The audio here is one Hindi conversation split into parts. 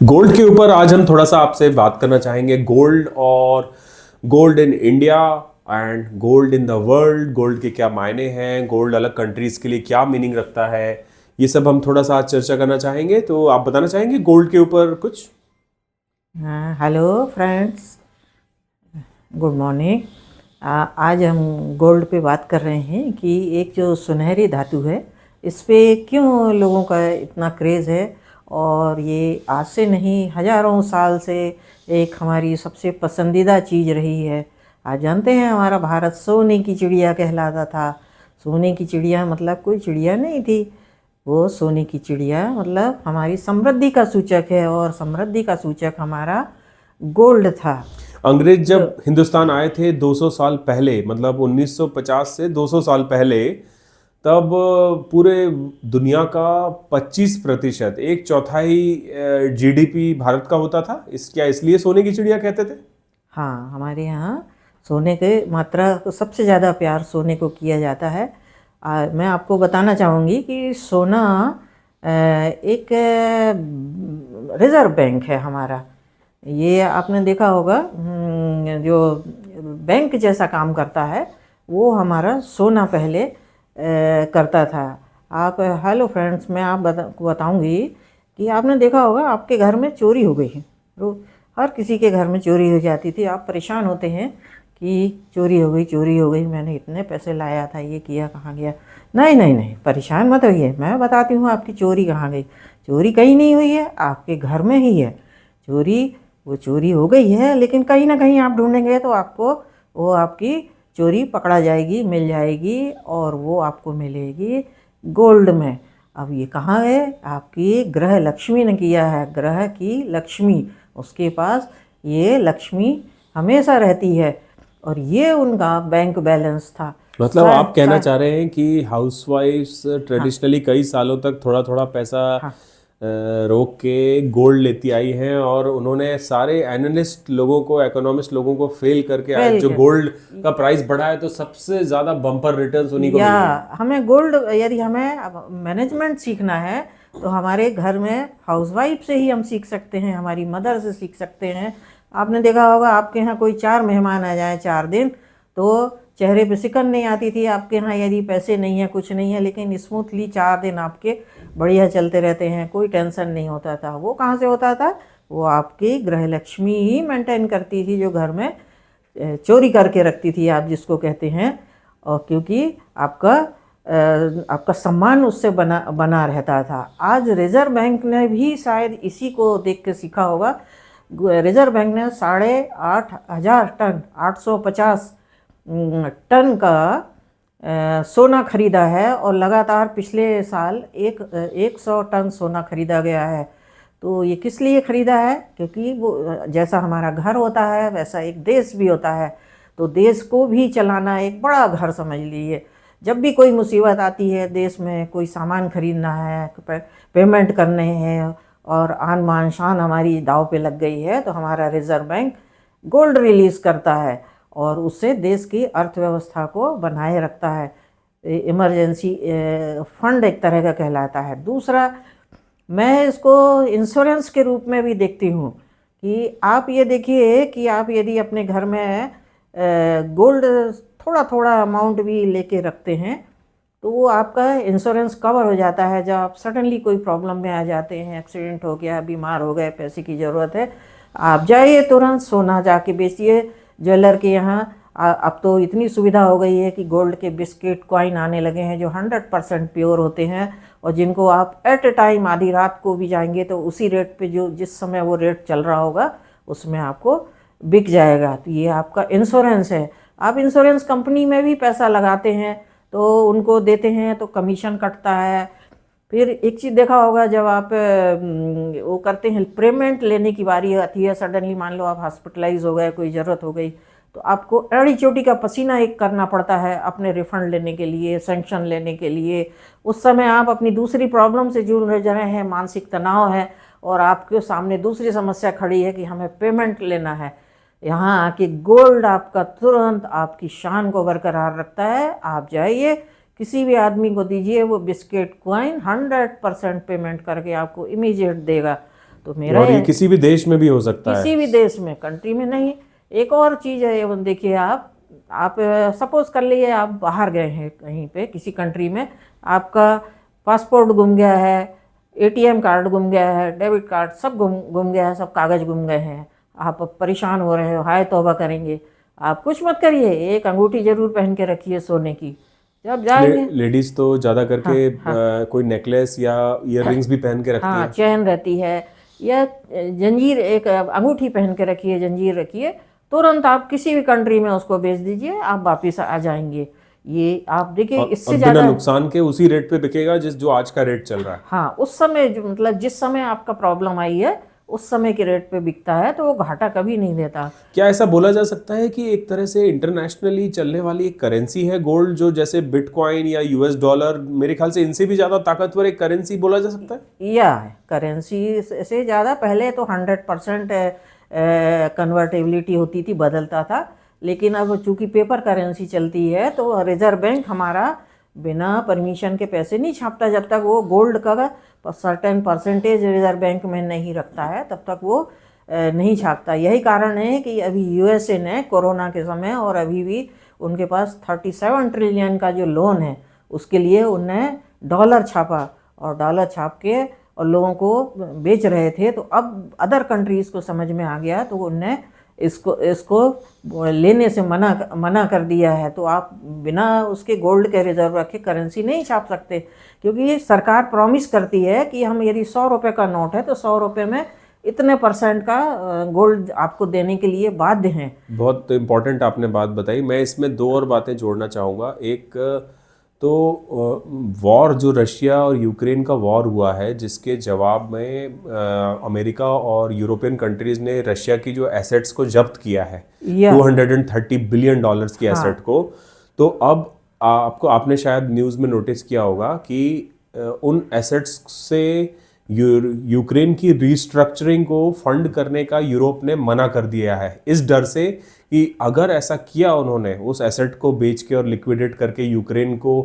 गोल्ड के ऊपर आज हम थोड़ा सा आपसे बात करना चाहेंगे। गोल्ड और gold in India and gold in the world. Gold के क्या मायने हैं, गोल्ड अलग कंट्रीज के लिए क्या मीनिंग रखता है, ये सब हम थोड़ा सा आज चर्चा करना चाहेंगे। तो आप बताना चाहेंगे गोल्ड के ऊपर कुछ? हाँ, हेलो फ्रेंड्स, गुड मॉर्निंग। आज हम गोल्ड पे बात कर रहे हैं कि एक जो सुनहरी धातु है, इस पे क्यों लोगों का इतना क्रेज़ है। और ये आज से नहीं, हजारों साल से एक हमारी सबसे पसंदीदा चीज़ रही है। आज जानते हैं हमारा भारत सोने की चिड़िया कहलाता था। सोने की चिड़िया मतलब कोई चिड़िया नहीं थी, वो सोने की चिड़िया मतलब हमारी समृद्धि का सूचक है, और समृद्धि का सूचक हमारा गोल्ड था। अंग्रेज जो जब हिंदुस्तान आए थे 200 साल पहले, मतलब 1950 से 200 साल पहले, तब पूरे दुनिया का 25%, एक चौथाई जीडीपी भारत का होता था। इस क्या इसलिए सोने की चिड़िया कहते थे? हाँ, हमारे यहाँ सोने के मात्रा को सबसे ज़्यादा प्यार सोने को किया जाता है। मैं आपको बताना चाहूँगी कि सोना एक रिज़र्व बैंक है हमारा। ये आपने देखा होगा, जो बैंक जैसा काम करता है वो हमारा सोना पहले करता था। आप हेलो फ्रेंड्स, मैं आप बताऊंगी कि आपने देखा होगा आपके घर में चोरी हो गई है। हर किसी के घर में चोरी हो जाती थी। आप परेशान होते हैं कि चोरी हो गई, चोरी हो गई, मैंने इतने पैसे लाया था, ये किया, कहाँ गया। नहीं नहीं नहीं, परेशान मत होइए, मैं बताती हूँ आपकी चोरी कहाँ गई। चोरी कहीं नहीं हुई है, आपके घर में ही है चोरी। वो चोरी हो गई है, लेकिन कहीं ना कहीं आप ढूंढेंगे तो आपको वो आपकी चोरी पकड़ा जाएगी, मिल जाएगी, और वो आपको मिलेगी गोल्ड में। अब ये कहाँ है? आपकी ग्रह लक्ष्मी ने किया है। ग्रह की लक्ष्मी, उसके पास ये लक्ष्मी हमेशा रहती है, और ये उनका बैंक बैलेंस था। मतलब सा, आप कहना सा, चाह रहे हैं कि हाउसवाइफ्स हाँ ट्रेडिशनली कई सालों तक थोड़ा थोड़ा पैसा हाँ, रोक के गोल्ड लेती आई हैं, और उन्होंने सारे एनालिस्ट लोगों को, इकोनॉमिस्ट लोगों को फेल करके आज फेल जो कर। गोल्ड का प्राइस बढ़ा है, तो सबसे ज्यादा बम्पर रिटर्न्स उन्हीं को या मिल रहे हैं। हमें गोल्ड, यदि हमें मैनेजमेंट सीखना है तो हमारे घर में हाउसवाइफ से ही हम सीख सकते हैं, हमारी मदर से सीख सकते हैं। आपने देखा होगा आपके यहाँ कोई 4 मेहमान आ जाए 4 दिन, तो चेहरे पे सिकन नहीं आती थी आपके यहाँ, यदि पैसे नहीं है, कुछ नहीं है, लेकिन स्मूथली 4 दिन आपके बढ़िया चलते रहते हैं, कोई टेंशन नहीं होता था। वो कहाँ से होता था? वो आपकी गृह लक्ष्मी ही मेंटेन करती थी, जो घर में चोरी करके रखती थी, आप जिसको कहते हैं। और क्योंकि आपका सम्मान उससे बना बना रहता था। आज रिजर्व बैंक ने भी शायद इसी को देख के सीखा होगा। रिजर्व बैंक ने 8,500 टन, 850 टन का सोना खरीदा है, और लगातार पिछले साल 100 टन सोना खरीदा गया है। तो ये किस लिए खरीदा है? क्योंकि वो जैसा हमारा घर होता है वैसा एक देश भी होता है। तो देश को भी चलाना एक बड़ा घर समझ लीजिए। जब भी कोई मुसीबत आती है, देश में कोई सामान खरीदना है, पेमेंट करने हैं, और आन बान शान हमारी दाव पे लग गई है, तो हमारा रिजर्व बैंक गोल्ड रिलीज करता है, और उससे देश की अर्थव्यवस्था को बनाए रखता है। इमरजेंसी फंड एक तरह का कहलाता है। दूसरा, मैं इसको इंश्योरेंस के रूप में भी देखती हूँ कि आप ये देखिए कि आप यदि अपने घर में गोल्ड थोड़ा थोड़ा अमाउंट भी लेके रखते हैं, तो वो आपका इंश्योरेंस कवर हो जाता है। जब आप सडनली कोई प्रॉब्लम में आ जाते हैं, एक्सीडेंट हो गया, बीमार हो गए, पैसे की ज़रूरत है, आप जाइए तुरंत सोना जाके बेचिए ज्वेलर के यहाँ। अब तो इतनी सुविधा हो गई है कि गोल्ड के बिस्किट कॉइन आने लगे हैं, जो 100% प्योर होते हैं, और जिनको आप एट ए टाइम आधी रात को भी जाएंगे तो उसी रेट पे, जो जिस समय वो रेट चल रहा होगा उसमें आपको बिक जाएगा। तो ये आपका इंश्योरेंस है। आप इंश्योरेंस कंपनी में भी पैसा लगाते हैं तो उनको देते हैं तो कमीशन कटता है। फिर एक चीज़ देखा होगा, जब आप वो करते हैं, पेमेंट लेने की बारी आती है, सडनली मान लो आप हॉस्पिटलाइज हो गए, कोई ज़रूरत हो गई, तो आपको एड़ी चोटी का पसीना एक करना पड़ता है अपने रिफंड लेने के लिए, सेंक्शन लेने के लिए। उस समय आप अपनी दूसरी प्रॉब्लम से जूझ रहे हैं, मानसिक तनाव है, और आपके सामने दूसरी समस्या खड़ी है कि हमें पेमेंट लेना है। यहाँ आके गोल्ड आपका तुरंत आपकी शान को बरकरार रखता है। आप जाइए किसी भी आदमी को दीजिए, वो बिस्किट कॉइन 100% पेमेंट करके आपको इमीडिएट देगा। तो मेरा और ये किसी भी देश में भी हो सकता है। किसी भी देश में, कंट्री में नहीं। एक और चीज़ है, ये देखिए आप सपोज कर लिए आप बाहर गए हैं कहीं पे किसी कंट्री में, आपका पासपोर्ट गुम गया है, एटीएम कार्ड गुम गया है, डेबिट कार्ड सब गुम गया है, सब कागज़ गुम गए हैं, आप परेशान हो रहे हो, हाय तौबा करेंगे। आप कुछ मत करिए, एक अंगूठी जरूर पहन के रखिए सोने की जब जाएंगे। लेडीज तो ज्यादा करके कोई नेकलेस या इयररिंग्स भी पहन के रखती हाँ, है। चैन रहती है या जंजीर, एक अंगूठी पहन के रखिए, जंजीर रखिए, तुरंत आप किसी भी कंट्री में उसको बेच दीजिए, आप वापिस आ जाएंगे। ये आप देखिए, इससे बिना ज़्यादा नुकसान के उसी रेट पे बिकेगा जो आज का रेट चल रहा है। हाँ, उस समय मतलब जिस समय आपका प्रॉब्लम आई है उस समय के रेट पे बिकता है, तो वो घाटा कभी नहीं देता। क्या ऐसा बोला जा सकता है कि एक तरह से इंटरनेशनली चलने वाली एक करेंसी है गोल्ड, जो जैसे बिटकॉइन या यूएस डॉलर, मेरे ख्याल से इनसे भी ज्यादा ताकतवर एक करेंसी बोला जा सकता है? या करेंसी से ज़्यादा पहले तो 100% कन्वर्टेबिलिटी होती थी, बदलता था, लेकिन अब चूंकि पेपर करेंसी चलती है तो रिजर्व बैंक हमारा बिना परमिशन के पैसे नहीं छापता। जब तक वो गोल्ड का सर्टेन परसेंटेज रिजर्व बैंक में नहीं रखता है तब तक वो नहीं छापता। यही कारण है कि अभी यूएसए ने कोरोना के समय और अभी भी उनके पास 37 ट्रिलियन का जो लोन है उसके लिए उनने डॉलर छापा, और डॉलर छाप के और लोगों को बेच रहे थे। तो अब अदर कंट्रीज़ को समझ में आ गया तो उनने इसको लेने से मना कर दिया है। तो आप बिना उसके गोल्ड के रिजर्व रखे करेंसी नहीं छाप सकते, क्योंकि सरकार प्रॉमिस करती है कि हम यदि 100 रुपये का नोट है तो 100 रुपये में इतने % का गोल्ड आपको देने के लिए बाध्य हैं। बहुत इम्पोर्टेंट आपने बात बताई। मैं इसमें दो और बातें जोड़ना चाहूँगा। एक तो वॉर जो रशिया और यूक्रेन का वॉर हुआ है, जिसके जवाब में अमेरिका और यूरोपियन कंट्रीज़ ने रशिया की जो एसेट्स को जब्त किया है, 230 बिलियन डॉलर्स की एसेट को। तो अब आपने शायद न्यूज़ में नोटिस किया होगा कि उन एसेट्स से यूक्रेन की रीस्ट्रक्चरिंग को फंड करने का यूरोप ने मना कर दिया है, इस डर से कि अगर ऐसा किया उन्होंने, उस एसेट को बेच के और लिक्विडेट करके यूक्रेन को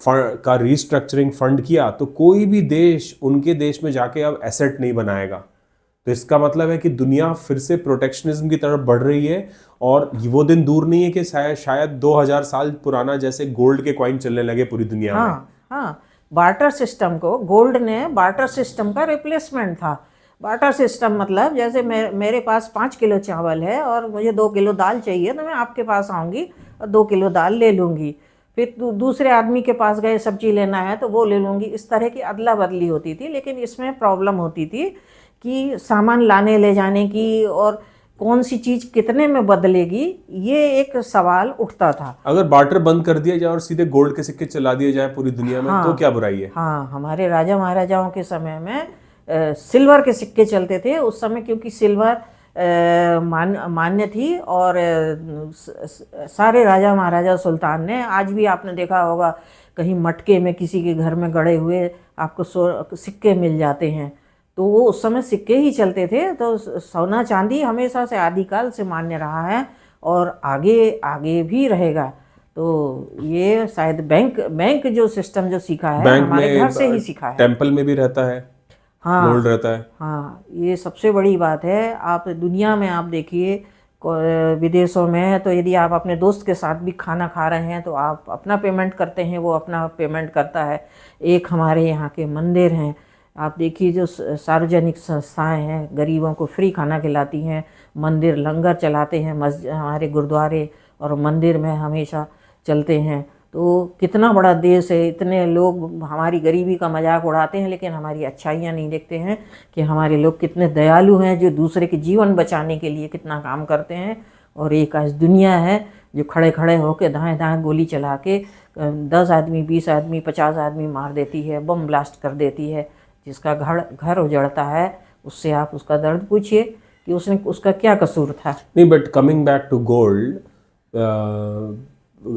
का रीस्ट्रक्चरिंग फंड किया, तो कोई भी देश उनके देश में जाके अब एसेट नहीं बनाएगा। तो इसका मतलब है कि दुनिया फिर से प्रोटेक्शनिज्म की तरफ बढ़ रही है, और वो दिन दूर नहीं है कि शायद 2000 साल पुराना जैसे गोल्ड के कॉइन चलने लगे पूरी दुनिया में। हाँ, बार्टर सिस्टम को गोल्ड ने बार्टर सिस्टम का रिप्लेसमेंट था। बार्टर सिस्टम मतलब जैसे मेरे पास 5 किलो चावल है और मुझे 2 किलो दाल चाहिए, तो मैं आपके पास आऊँगी और 2 किलो दाल ले लूँगी। फिर दूसरे आदमी के पास गए सब्जी लेना है तो वो ले लूँगी। इस तरह की अदला बदली होती थी, लेकिन इसमें प्रॉब्लम होती थी कि सामान लाने ले जाने की और कौन सी चीज़ कितने में बदलेगी, ये एक सवाल उठता था। अगर बार्टर बंद कर दिया जाए और सीधे गोल्ड के सिक्के चला दिए जाए पूरी दुनिया में, तो क्या बुराई है? हाँ, हमारे राजा महाराजाओं के समय में सिल्वर के सिक्के चलते थे उस समय, क्योंकि सिल्वर मान्य थी, और सारे राजा महाराजा सुल्तान ने, आज भी आपने देखा होगा कहीं मटके में किसी के घर में गड़े हुए आपको सिक्के मिल जाते हैं, तो वो उस समय सिक्के ही चलते थे। तो सोना चांदी हमेशा से आदिकाल से मान्य रहा है और आगे भी रहेगा। तो ये शायद बैंक जो सिस्टम जो सीखा है हमारे घर से ही सीखा है। टेम्पल में भी रहता है, गोल्ड रहता है। हाँ, ये सबसे बड़ी बात है। आप दुनिया में आप देखिए, विदेशों में तो यदि आप अपने दोस्त के साथ भी खाना खा रहे हैं तो आप अपना पेमेंट करते हैं, वो अपना पेमेंट करता है। एक हमारे यहाँ के मंदिर हैं, आप देखिए, जो सार्वजनिक संस्थाएं हैं गरीबों को फ्री खाना खिलाती हैं, मंदिर लंगर चलाते हैं, हमारे गुरुद्वारे और मंदिर में हमेशा चलते हैं। तो कितना बड़ा देश है, इतने लोग हमारी गरीबी का मजाक उड़ाते हैं लेकिन हमारी अच्छाइयाँ नहीं देखते हैं कि हमारे लोग कितने दयालु हैं, जो दूसरे के जीवन बचाने के लिए कितना काम करते हैं। और एक आज दुनिया है जो खड़े खड़े होकर दाएं दाएं गोली चला के 10 आदमी, 20 आदमी, 50 आदमी मार देती है, बम ब्लास्ट कर देती है। जिसका घर उजड़ता है उससे आप उसका दर्द पूछिए कि उसका क्या कसूर था। नहीं, but coming back to gold,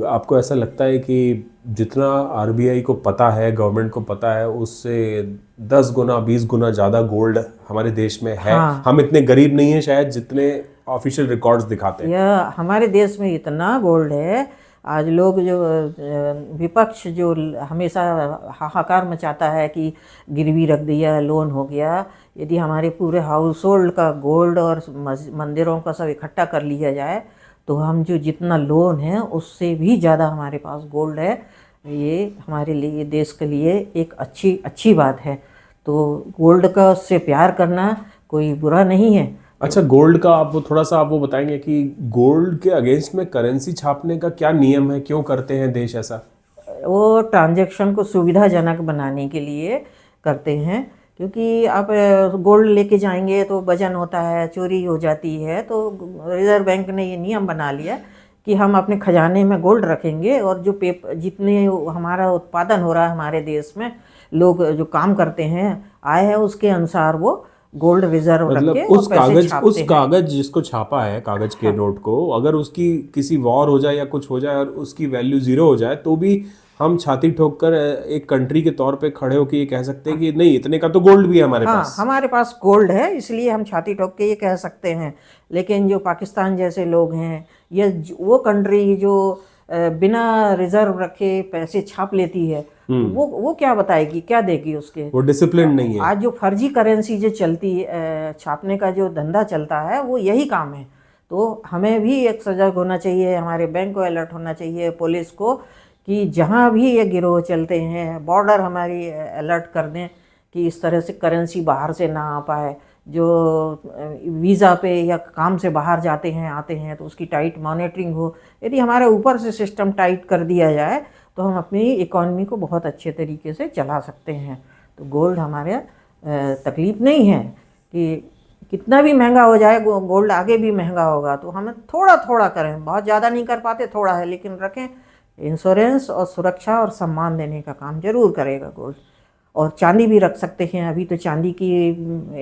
आपको ऐसा लगता है कि जितना आरबीआई को पता है, गवर्नमेंट को पता है, उससे 10 गुना 20 गुना ज़्यादा गोल्ड हमारे देश में है? हाँ। हम इतने गरीब नहीं हैं शायद जितने ऑफिशियल रिकॉर्ड्स दिखाते हैं। हमारे देश में इतना गोल्ड है, आज लोग जो विपक्ष जो हमेशा हाहाकार मचाता है कि गिरवी रख दिया, लोन हो गया, यदि हमारे पूरे हाउस होल्ड का गोल्ड और मंदिरों का सब इकट्ठा कर लिया जाए तो हम जो जितना लोन है उससे भी ज़्यादा हमारे पास गोल्ड है। ये हमारे लिए, देश के लिए एक अच्छी बात है। तो गोल्ड का से प्यार करना कोई बुरा नहीं है। अच्छा, गोल्ड का आप वो थोड़ा सा आप वो बताएंगे कि गोल्ड के अगेंस्ट में करेंसी छापने का क्या नियम है, क्यों करते हैं देश ऐसा? वो ट्रांजैक्शन को सुविधाजनक बनाने के लिए करते हैं, क्योंकि आप गोल्ड लेके जाएंगे तो वजन होता है, चोरी हो जाती है। तो रिजर्व बैंक ने ये नियम बना लिया कि हम अपने खजाने में गोल्ड रखेंगे और जो जितने हमारा उत्पादन हो रहा है हमारे देश में, लोग जो काम करते हैं आय है उसके अनुसार वो गोल्ड रिजर्व रख मतलब के उस पैसे कागज छापते हैं। कागज जिसको छापा है, कागज के नोट को, अगर उसकी किसी वॉर हो जाए या कुछ हो जाए और उसकी वैल्यू जीरो हो जाए तो भी हम छाती ठोक कर एक कंट्री के तौर पे खड़े होकर ये कह सकते हैं कि नहीं, इतने का तो गोल्ड भी है हमारे हाँ, पास। हमारे पास गोल्ड है इसलिए हम छाती ठोक के ये कह सकते हैं। लेकिन जो पाकिस्तान जैसे लोग हैं या वो कंट्री जो बिना रिजर्व रखे पैसे छाप लेती है, तो वो क्या बताएगी, क्या देगी उसके? वो डिसिप्लिन नहीं है। आज जो फर्जी करेंसी जो चलती छापने का जो धंधा चलता है वो यही काम है। तो हमें भी एक सजग होना चाहिए, हमारे बैंक को अलर्ट होना चाहिए, पुलिस को, कि जहाँ भी ये गिरोह चलते हैं बॉर्डर हमारी अलर्ट कर दें कि इस तरह से करेंसी बाहर से ना आ पाए। जो वीज़ा पे या काम से बाहर जाते हैं आते हैं तो उसकी टाइट मॉनिटरिंग हो। यदि हमारे ऊपर से सिस्टम टाइट कर दिया जाए तो हम अपनी इकॉनमी को बहुत अच्छे तरीके से चला सकते हैं। तो गोल्ड हमारे तकलीफ़ नहीं है कि कितना भी महंगा हो जाए, गोल्ड आगे भी महंगा होगा, तो हमें थोड़ा थोड़ा करें, बहुत ज़्यादा नहीं कर पाते, थोड़ा है लेकिन रखें। इंश्योरेंस और सुरक्षा और सम्मान देने का काम जरूर करेगा गोल्ड। और चांदी भी रख सकते हैं, अभी तो चांदी की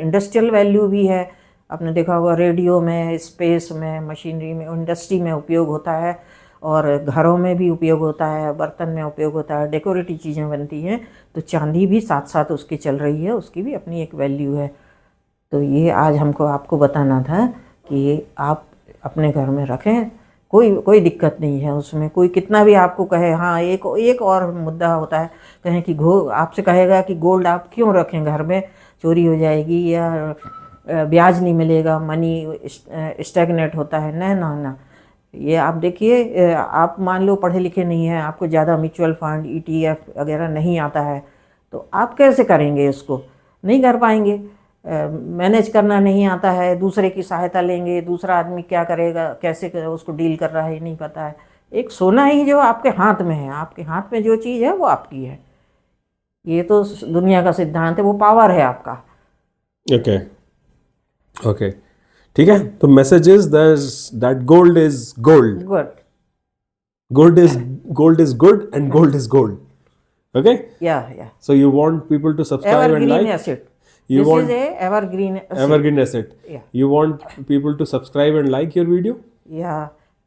इंडस्ट्रियल वैल्यू भी है। आपने देखा होगा रेडियो में, स्पेस में, मशीनरी में, इंडस्ट्री में उपयोग होता है और घरों में भी उपयोग होता है, बर्तन में उपयोग होता है, डेकोरेटिव चीज़ें बनती हैं। तो चांदी भी साथ साथ उसकी चल रही है, उसकी भी अपनी एक वैल्यू है। तो ये आज हमको आपको बताना था कि आप अपने घर में रखें, कोई दिक्कत नहीं है उसमें। कोई कितना भी आपको कहे, हाँ एक और मुद्दा होता है, कहें कि आपसे कहेगा कि गोल्ड आप क्यों रखें घर में, चोरी हो जाएगी या ब्याज नहीं मिलेगा, मनी स्टैग्नेट होता है। ना, ये आप देखिए, आप मान लो पढ़े लिखे नहीं हैं, आपको ज़्यादा म्यूचुअल फंड, ETF वगैरह नहीं आता है, तो आप कैसे करेंगे इसको? नहीं कर पाएंगे। मैनेज करना नहीं आता है, दूसरे की सहायता लेंगे, दूसरा आदमी क्या करेगा, कैसे उसको डील कर रहा है नहीं पता है। एक सोना ही जो आपके हाथ में है, आपके हाथ में जो चीज़ है वो आपकी है। ये तो दुनिया का सिद्धांत है, वो पावर है आपका। ओके, ठीक है। तो message is that gold is gold, good, gold is good and gold is gold. Okay, या so you want people to subscribe and evergreen like, asset, you this want is a evergreen evergreen asset, Yeah. you want people to subscribe and like your video. या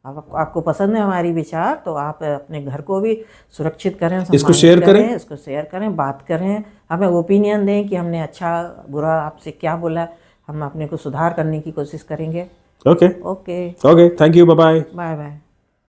आपको पसंद है हमारी विचार, तो आप अपने घर को भी सुरक्षित करें, इसको सम्मानित शेयर करें। इसको शेयर करें, बात करें, हमें ओपिनियन दें कि हमने अच्छा बुरा आपसे क्या बोला, हम अपने को सुधार करने की कोशिश करेंगे। Okay, okay, okay, thank you, bye bye. Bye bye.